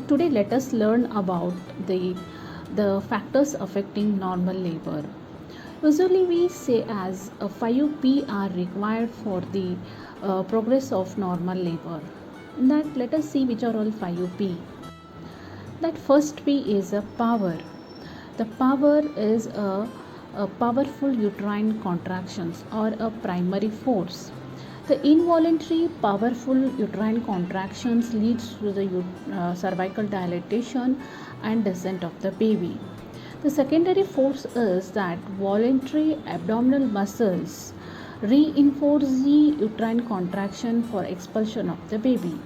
Today, let us learn about the factors affecting normal labor. Usually, we say as 5P are required for the progress of normal labor. In that, let us see which are all 5P. That first P is a power. The power is a powerful uterine contractions or a primary force. The involuntary powerful uterine contractions leads to the cervical dilatation and descent of the baby. The secondary force is that voluntary abdominal muscles reinforce the uterine contraction for expulsion of the baby.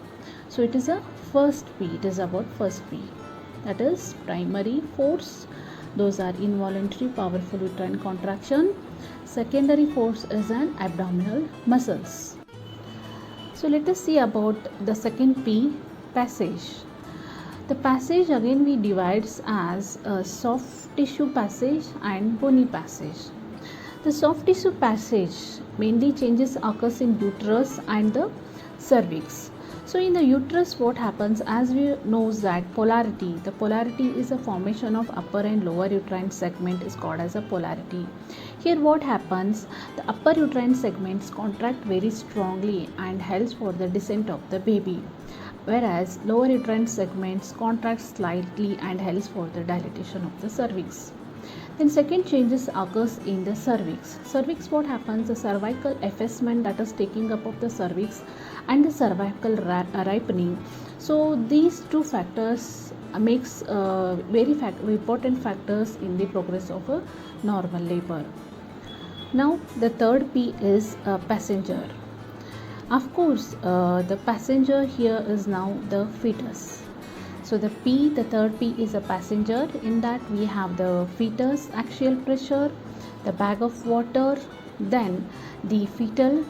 So it is a first P. It is about first P. That is primary force. Those are involuntary powerful uterine contraction. Secondary force is an abdominal muscles. So let us see about the second P, passage. The passage again we divides as a soft tissue passage and bony passage. The soft tissue passage mainly changes occurs in uterus and the cervix. So in the uterus what happens, as we know that the polarity is a formation of upper and lower uterine segment is called as a polarity. Here what happens, the upper uterine segments contract very strongly and helps for the descent of the baby, whereas lower uterine segments contract slightly and helps for the dilatation of the cervix. Then second changes occurs in the cervix. Cervix what happens, the cervical effacement, that is taking up of the cervix, and the cervical ripening. So these two factors makes very important factors in the progress of a normal labor. Now the third P is passenger. Of course, the passenger here is now the fetus. So the third P is a passenger. In that we have the fetus axial pressure, the bag of water, then the fetal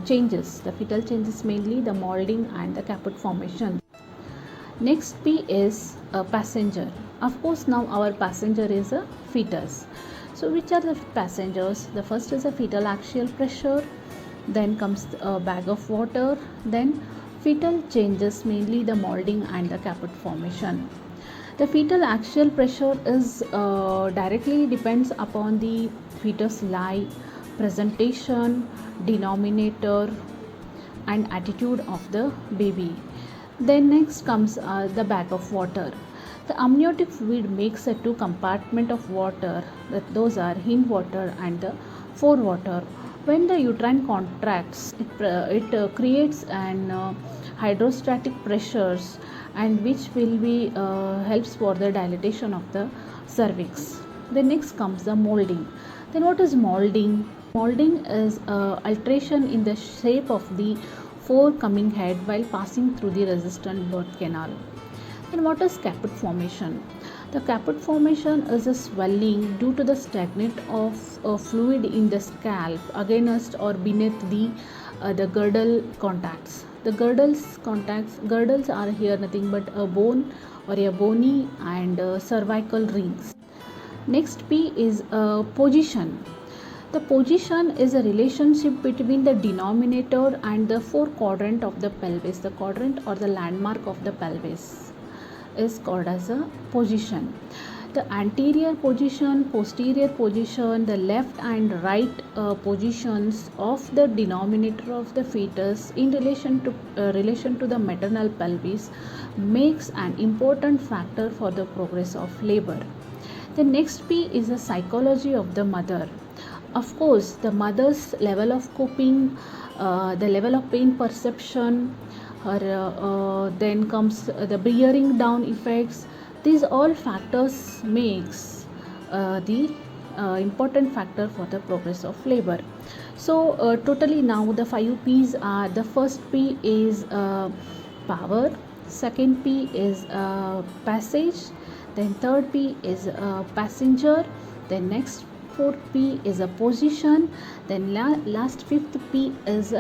changes. The fetal changes mainly the molding and the caput formation. Next P is a passenger. Of course, now our passenger is a fetus. So which are the passengers? The first is a fetal axial pressure, then comes a bag of water, then fetal changes mainly the molding and the caput formation. The fetal axial pressure is directly depends upon the fetus lie, presentation, denominator and attitude of the baby. Then next comes the bag of water. The amniotic fluid makes a two compartment of water, those are hind water and the forewater. When the uterine contracts, it creates an hydrostatic pressures and which will be helps for the dilatation of the cervix. Then next comes the molding. Then what is molding? Molding is alteration in the shape of the forecoming head while passing through the resistant birth canal. Then what is caput formation? The caput formation is a swelling due to the stagnant of fluid in the scalp against or beneath the girdle contacts. The girdles are here nothing but a bone or a bony and cervical rings. Next P is position. The position is a relationship between the denominator and the fourth quadrant of the pelvis. The quadrant or the landmark of the pelvis is called as a position. The anterior position, posterior position, the left and right positions of the denominator of the fetus in relation to the maternal pelvis makes an important factor for the progress of labor. The next P is the psychology of the mother. Of course, the mother's level of coping, the level of pain perception, then comes the bearing down effects. These all factors makes the important factor for the progress of labor. So totally now the 5 P's are: the first P is power, second P is passage, then third P is passenger, then next fourth P is a position, then last fifth P is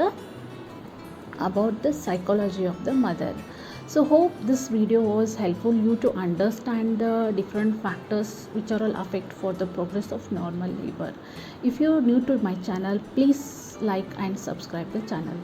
about the psychology of the mother. So hope this video was helpful you to understand the different factors which are all affect for the progress of normal labor. If you are new to my channel, please like and subscribe the channel.